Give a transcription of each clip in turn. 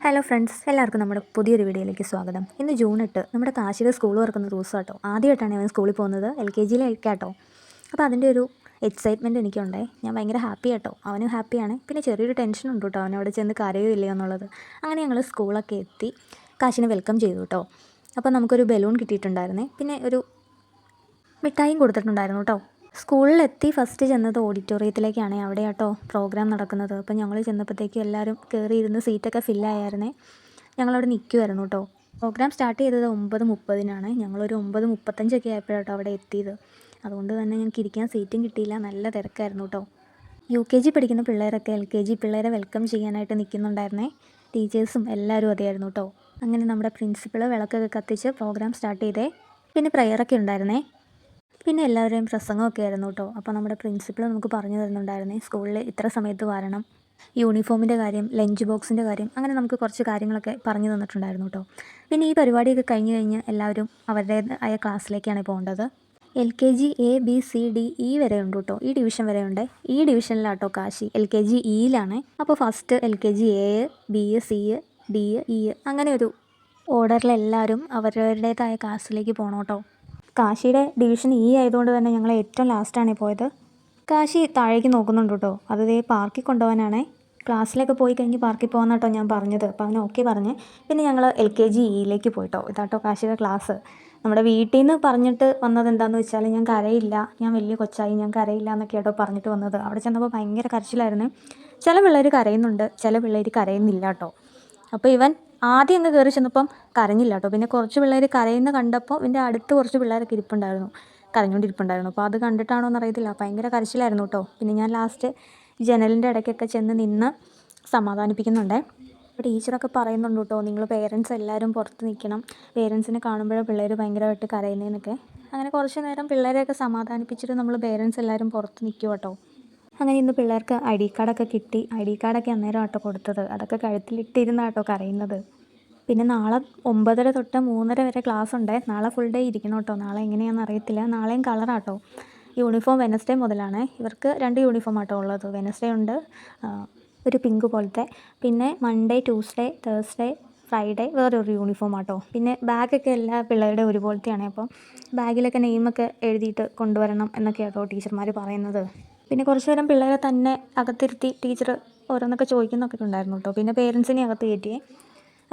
Hello friends, എല്ലാവർക്കും നമ്മുടെ പുതിയൊരു വീഡിയോയിലേക്ക് സ്വാഗതം. ഇന്ന് ജൂൺ 8 നമ്മുടെ കാശിയുടെ സ്കൂൾ തുറക്കുന്ന ദിവസം കേട്ടോ. ആദ്യമായിട്ടാണ് അവൻ സ്കൂളിൽ പോകുന്നത്, LKG-യിലേക്കാട്ടോ. അപ്പോൾ അതിൻ്റെ ഒരു എക്സൈറ്റ്മെൻറ്റ് എനിക്കുണ്ടേ. ഞാൻ ഭയങ്കര ഹാപ്പി കേട്ടോ, അവനും ഹാപ്പിയാണ്. പിന്നെ ചെറിയൊരു ടെൻഷനുണ്ട് കേട്ടോ, അവനവിടെ ചെന്ന് കരയോ ഇല്ലയോ എന്നുള്ളത്. അങ്ങനെ ഞങ്ങൾ സ്കൂളൊക്കെ എത്തി കാശിനെ വെൽക്കം ചെയ്തു കേട്ടോ. അപ്പോൾ നമുക്കൊരു ബലൂൺ കിട്ടിയിട്ടുണ്ടായിരുന്നേ, പിന്നെ ഒരു മിഠായിയും കൊടുത്തിട്ടുണ്ടായിരുന്നു കേട്ടോ. സ്കൂളിലെത്തി ഫസ്റ്റ് ചെന്നത് ഓഡിറ്റോറിയത്തിലേക്കാണ്. അവിടെ കേട്ടോ പ്രോഗ്രാം നടക്കുന്നത്. അപ്പോൾ ഞങ്ങൾ ചെന്നപ്പോഴത്തേക്കും എല്ലാവരും കയറിയിരുന്ന് സീറ്റൊക്കെ ഫില്ലായായിരുന്നേ. ഞങ്ങളവിടെ നിൽക്കുമായിരുന്നു കേട്ടോ. പ്രോഗ്രാം സ്റ്റാർട്ട് ചെയ്തത് 9:30-നാണ്. ഞങ്ങളൊരു 9:35 ആയപ്പോഴാട്ടോ അവിടെ എത്തിയത്. അതുകൊണ്ട് തന്നെ ഞങ്ങൾക്ക് ഇരിക്കാൻ സീറ്റും കിട്ടിയില്ല, നല്ല തിരക്കായിരുന്നു കേട്ടോ. UKG പഠിക്കുന്ന പിള്ളേരൊക്കെ LKG പിള്ളേരെ വെൽക്കം ചെയ്യാനായിട്ട് നിൽക്കുന്നുണ്ടായിരുന്നേ. ടീച്ചേഴ്സും എല്ലാവരും അതെയായിരുന്നു കേട്ടോ. അങ്ങനെ നമ്മുടെ പ്രിൻസിപ്പൾ വിളക്കൊക്കെ കത്തിച്ച് പ്രോഗ്രാം സ്റ്റാർട്ട് ചെയ്തേ. പിന്നെ പ്രയറൊക്കെ ഉണ്ടായിരുന്നേ. പിന്നെ എല്ലാവരെയും പ്രസംഗമൊക്കെ ആയിരുന്നു കേട്ടോ. അപ്പോൾ നമ്മുടെ പ്രിൻസിപ്പൾ നമുക്ക് പറഞ്ഞു തരുന്നുണ്ടായിരുന്നേ, സ്കൂളിൽ ഇത്ര സമയത്ത് വരണം, യൂണിഫോമിൻ്റെ കാര്യം, ലഞ്ച് ബോക്സിൻ്റെ കാര്യം, അങ്ങനെ നമുക്ക് കുറച്ച് കാര്യങ്ങളൊക്കെ പറഞ്ഞു തന്നിട്ടുണ്ടായിരുന്നു കേട്ടോ. പിന്നെ ഈ പരിപാടിയൊക്കെ കഴിഞ്ഞ് എല്ലാവരും അവരുടേതായ ക്ലാസ്സിലേക്കാണ് പോകേണ്ടത്. LKG A B C D E വരെ ഉണ്ട് കേട്ടോ. ഈ ഡിവിഷൻ വരെ ഉണ്ട്. ഈ ഡിവിഷനിലാട്ടോ കാശി. LKG Eയിലാണ്. അപ്പോൾ first LKG A, B, C, D, E അങ്ങനെ ഒരു ഓർഡറിൽ എല്ലാവരും അവരുടേതായ ക്ലാസ്സിലേക്ക് പോകണം കേട്ടോ. കാശിയുടെ ഡിവിഷൻ E ആയതുകൊണ്ട് തന്നെ ഞങ്ങൾ ഏറ്റവും ലാസ്റ്റാണ് പോയത്. കാശി താഴേക്ക് നോക്കുന്നുണ്ട് കേട്ടോ. അത് ദേ പാർക്കിൽ കൊണ്ടുപോകാനാണേ. ക്ലാസ്സിലൊക്കെ പോയി കഴിഞ്ഞ് പാർക്കിൽ പോകാൻ കേട്ടോ ഞാൻ പറഞ്ഞത്. അപ്പോൾ അവൻ ഓക്കെ പറഞ്ഞ്. പിന്നെ ഞങ്ങൾ LKG Eയിലേക്ക് പോയിട്ടോ. ഇതാട്ടോ കാശിയുടെ ക്ലാസ്. നമ്മുടെ വീട്ടിൽ നിന്ന് പറഞ്ഞിട്ട് വന്നത് എന്താണെന്ന് വെച്ചാൽ, ഞാൻ കരയില്ല, ഞാൻ വലിയ കൊച്ചായി, ഞാൻ കരയില്ല എന്നൊക്കെ കേട്ടോ പറഞ്ഞിട്ട് വന്നത്. അവിടെ ചെന്നപ്പോൾ ഭയങ്കര കരച്ചിലായിരുന്നു. ചില പിള്ളേർ കരയുന്നുണ്ട്, ചില പിള്ളേർ കരയുന്നില്ല കേട്ടോ. അപ്പോൾ ഇവൻ ആദ്യം അങ്ങ് കയറി ചെന്നപ്പം കരഞ്ഞില്ല കേട്ടോ. പിന്നെ കുറച്ച് പിള്ളേർ കരയുന്ന കണ്ടപ്പോൾ ഇതിൻ്റെ അടുത്ത് കുറച്ച് പിള്ളേരൊക്കെ ഇരിപ്പുണ്ടായിരുന്നു, കരഞ്ഞുകൊണ്ടിരിപ്പുണ്ടായിരുന്നു. അപ്പോൾ അത് കണ്ടിട്ടാണോ എന്നറിയത്തില്ല, ഭയങ്കര കരച്ചിലായിരുന്നു കേട്ടോ. പിന്നെ ഞാൻ ലാസ്റ്റ് ജനലിൻ്റെ ഇടയ്ക്കൊക്കെ ചെന്ന് നിന്ന് സമാധാനിപ്പിക്കുന്നുണ്ടേ. അപ്പോൾ ടീച്ചറൊക്കെ പറയുന്നുണ്ട് കേട്ടോ, നിങ്ങൾ പേരൻസ് എല്ലാവരും പുറത്ത് നിൽക്കണം, പേരൻസിനെ കാണുമ്പോഴേ പിള്ളേർ ഭയങ്കരമായിട്ട് കരയുന്നതെന്നൊക്കെ. അങ്ങനെ കുറച്ച് നേരം പിള്ളേരെയൊക്കെ സമാധാനിപ്പിച്ചിട്ട് നമ്മൾ പേരൻസ് എല്ലാവരും പുറത്ത് നിൽക്കും കേട്ടോ. അങ്ങനെ ഇന്ന് പിള്ളേർക്ക് ID കാർഡൊക്കെ കിട്ടി. ID കാർഡൊക്കെ അന്നേരം ആട്ടോ കൊടുത്തത്. അതൊക്കെ കഴുത്തിലിട്ടിരുന്നാട്ടോ കരയുന്നത്. പിന്നെ നാളെ 9:30 തൊട്ട് 3:30 വരെ ക്ലാസ് ഉണ്ട്. നാളെ ഫുൾ ഡേ ഇരിക്കണം കേട്ടോ. നാളെ എങ്ങനെയാണെന്ന് അറിയത്തില്ല. നാളെയും കളറാട്ടോ. യൂണിഫോം വെനസ്ഡേ മുതലാണ്. ഇവർക്ക് 2 യൂണിഫോം ആട്ടോ ഉള്ളത്. വെനസ്ഡേ ഉണ്ട് ഒരു പിങ്ക് പോലത്തെ, പിന്നെ മൺഡേ, ട്യൂസ്ഡേ, തേഴ്സ്ഡേ, ഫ്രൈഡേ വേറൊരു യൂണിഫോം ആട്ടോ. പിന്നെ ബാഗൊക്കെ എല്ലാ പിള്ളേരുടെ ഒരുപോലത്തെയാണ്. അപ്പം ബാഗിലൊക്കെ നെയിമൊക്കെ എഴുതിയിട്ട് കൊണ്ടുവരണം എന്നൊക്കെയാട്ടോ ടീച്ചർമാർ പറയുന്നത്. പിന്നെ കുറച്ച് നേരം പിള്ളേരെ തന്നെ അകത്തിരുത്തി ടീച്ചർ ഓരോന്നൊക്കെ ചോദിക്കുന്നൊക്കെ ഉണ്ടായിരുന്നു കേട്ടോ. പിന്നെ പേരൻസിനെ അകത്ത് കയറ്റിയേ.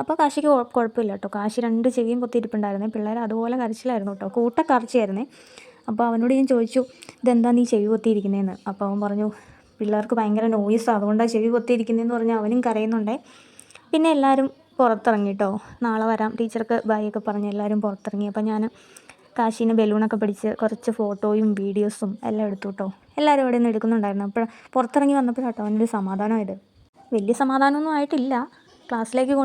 അപ്പോൾ കാശിക്ക് കുഴപ്പമില്ല കേട്ടോ. കാശി 2 ചെവിയും പൊത്തിയിരിപ്പുണ്ടായിരുന്നേ. പിള്ളേർ അതുപോലെ കരച്ചിലായിരുന്നു കേട്ടോ, കൂട്ടക്കരച്ചിയായിരുന്നേ. അപ്പോൾ അവനോട് ഞാൻ ചോദിച്ചു, ഇതെന്താ നീ ചെവി പൊത്തിയിരിക്കുന്നതെന്ന്. അപ്പോൾ അവൻ പറഞ്ഞു, പിള്ളേർക്ക് ഭയങ്കര നോയ്സ്, അതുകൊണ്ടാണ് ചെവി പൊത്തിയിരിക്കുന്നതെന്ന് പറഞ്ഞാൽ അവനും കരയുന്നുണ്ടേ. പിന്നെ എല്ലാവരും പുറത്തിറങ്ങി കേട്ടോ. നാളെ വരാം ടീച്ചർക്ക് ബൈ ഒക്കെ പറഞ്ഞ് എല്ലാവരും പുറത്തിറങ്ങി. അപ്പോൾ ഞാൻ കാശീനെ ബലൂണൊക്കെ പിടിച്ച് കുറച്ച് ഫോട്ടോയും വീഡിയോസും എല്ലാം എടുത്തു കേട്ടോ. എല്ലാവരും അവിടെ നിന്ന് എടുക്കുന്നുണ്ടായിരുന്നു. അപ്പോൾ പുറത്തിറങ്ങി വന്നപ്പോഴാട്ടോ അവനൊരു സമാധാനമായത്. വലിയ സമാധാനമൊന്നും ആയിട്ടില്ല. ക്ലാസ്സിലേക്ക്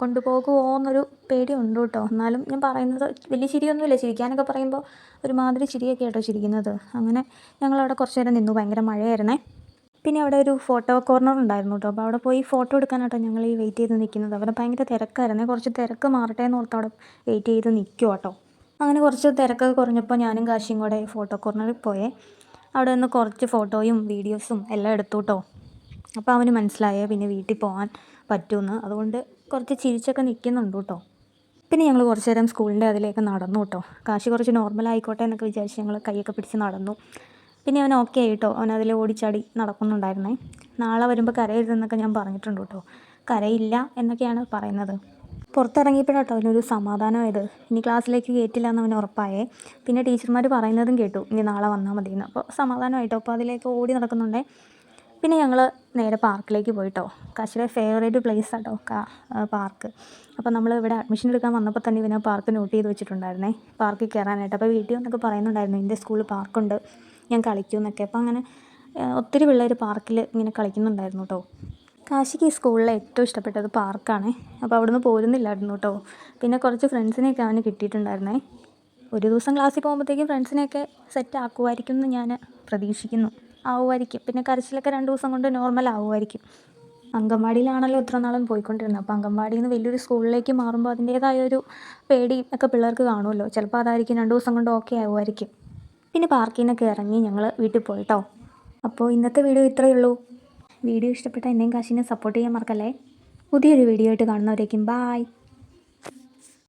കൊണ്ടുപോകുമോ എന്നൊരു പേടിയുണ്ട് കേട്ടോ. എന്നാലും ഞാൻ പറയുന്നത് വലിയ ചിരിയൊന്നുമില്ല. ചിരിക്കാനൊക്കെ പറയുമ്പോൾ ഒരുമാതിരി ചിരിയൊക്കെ കേട്ടോ ചിരിക്കുന്നത്. അങ്ങനെ ഞങ്ങളവിടെ കുറച്ച് നേരം നിന്നു. ഭയങ്കര മഴയായിരുന്നേ. പിന്നെ അവിടെ ഒരു ഫോട്ടോ കോർണർ ഉണ്ടായിരുന്നു കേട്ടോ. അപ്പോൾ അവിടെ പോയി ഫോട്ടോ എടുക്കാനായിട്ടോ ഞങ്ങൾ ഈ വെയിറ്റ് ചെയ്ത് നിൽക്കുന്നത്. അവിടെ ഭയങ്കര തിരക്കായിരുന്നേ. കുറച്ച് തിരക്ക് മാറട്ടെ എന്ന് ഓർത്ത് അവിടെ വെയിറ്റ് ചെയ്ത് നിൽക്കും കേട്ടോ. അങ്ങനെ കുറച്ച് തിരക്കൊക്കെ കുറഞ്ഞപ്പോൾ ഞാനും കാശിയും കൂടെ ഫോട്ടോ കോർണറിൽ പോയേ. അവിടെ നിന്ന് കുറച്ച് ഫോട്ടോയും വീഡിയോസും എല്ലാം എടുത്തു കേട്ടോ. അപ്പോൾ അവന് മനസ്സിലായേ പിന്നെ വീട്ടിൽ പോകാൻ പറ്റുമെന്ന്. അതുകൊണ്ട് കുറച്ച് ചിരിച്ചൊക്കെ നിൽക്കുന്നുണ്ട് കേട്ടോ. പിന്നെ ഞങ്ങൾ കുറച്ച് നേരം സ്കൂളിൻ്റെ അതിലേക്ക് നടന്നു കേട്ടോ. കാശി കുറച്ച് നോർമൽ ആയിക്കോട്ടെ എന്നൊക്കെ വിചാരിച്ച് ഞങ്ങൾ കൈയൊക്കെ പിടിച്ച് നടന്നു. പിന്നെ അവൻ ഓക്കെ ആയിട്ടോ. അവൻ അതിൽ ഓടിച്ചാടി നടക്കുന്നുണ്ടായിരുന്നേ. നാളെ വരുമ്പോൾ കരയരുതെന്നൊക്കെ ഞാൻ പറഞ്ഞിട്ടുണ്ട് കേട്ടോ. കരയില്ല എന്നൊക്കെയാണ് പറയുന്നത്. പുറത്തിറങ്ങിയപ്പോഴാട്ടോ അവനൊരു സമാധാനമായത്. ഇനി ക്ലാസ്സിലേക്ക് കയറ്റില്ല എന്ന് അവന് ഉറപ്പായേ. പിന്നെ ടീച്ചർമാർ പറയുന്നതും കേട്ടു, ഇനി നാളെ വന്നാൽ മതിയെന്ന്. അപ്പോൾ സമാധാനമായിട്ടോ. അപ്പോൾ അതിലേക്ക് ഓടി നടക്കുന്നുണ്ടേ. പിന്നെ ഞങ്ങൾ നേരെ പാർക്കിലേക്ക് പോയിട്ടോ. കാശിയുടെ ഫേവറേറ്റ് പ്ലേസ് ആട്ടോ പാർക്ക്. അപ്പോൾ നമ്മൾ ഇവിടെ അഡ്മിഷൻ എടുക്കാൻ വന്നപ്പോൾ തന്നെ ഇവനെ പാർക്ക് നോട്ട് ചെയ്ത് വെച്ചിട്ടുണ്ടായിരുന്നേ, പാർക്കിൽ കയറാനായിട്ട്. അപ്പോൾ വീട്ടിൽ വന്നൊക്കെ പറയുന്നുണ്ടായിരുന്നു, എൻ്റെ സ്കൂളിൽ പാർക്കുണ്ട്, ഞാൻ കളിക്കും എന്നൊക്കെ. അപ്പോൾ അങ്ങനെ ഒത്തിരി പിള്ളേർ പാർക്കിൽ ഇങ്ങനെ കളിക്കുന്നുണ്ടായിരുന്നു കേട്ടോ. കാശിക്ക് ഈ സ്കൂളിലെ ഏറ്റവും ഇഷ്ടപ്പെട്ടത് പാർക്കാണ്. അപ്പോൾ അവിടുന്ന് പോരുന്നില്ലായിരുന്നു കേട്ടോ. പിന്നെ കുറച്ച് ഫ്രണ്ട്സിനെയൊക്കെ അവന് കിട്ടിയിട്ടുണ്ടായിരുന്നേ. ഒരു ദിവസം ക്ലാസ്സിൽ പോകുമ്പോഴത്തേക്കും ഫ്രണ്ട്സിനെയൊക്കെ സെറ്റ് ആക്കുമായിരിക്കും എന്ന് ഞാൻ പ്രതീക്ഷിക്കുന്നു. ആവുമായിരിക്കും. പിന്നെ കരച്ചിലൊക്കെ 2 ദിവസം കൊണ്ട് നോർമൽ ആവുമായിരിക്കും. അംഗൻവാടിയിലാണല്ലോ ഇത്ര നാളും പോയിക്കൊണ്ടിരുന്നത്. അപ്പോൾ അംഗൻവാടിയിൽ നിന്ന് വലിയൊരു സ്കൂളിലേക്ക് മാറുമ്പോൾ അതിൻ്റേതായൊരു പേടി ഒക്കെ പിള്ളേർക്ക് കാണുമല്ലോ. ചിലപ്പോൾ അതായിരിക്കും 2 ദിവസം കൊണ്ട് ഓക്കെ ആവുമായിരിക്കും. പിന്നെ പാർക്കിൽ നിന്നൊക്കെ ഇറങ്ങി ഞങ്ങൾ വീട്ടിൽ പോയിട്ടോ. അപ്പോൾ ഇന്നത്തെ വീഡിയോ ഇത്രയേ ഉള്ളൂ. വീഡിയോ ഇഷ്ടപ്പെട്ട എന്നെയും കാശിനെ സപ്പോർട്ട് ചെയ്യാൻ മറക്കല്ലേ. പുതിയൊരു വീഡിയോ ആയിട്ട് കാണുന്നവരേക്കും ബായ്.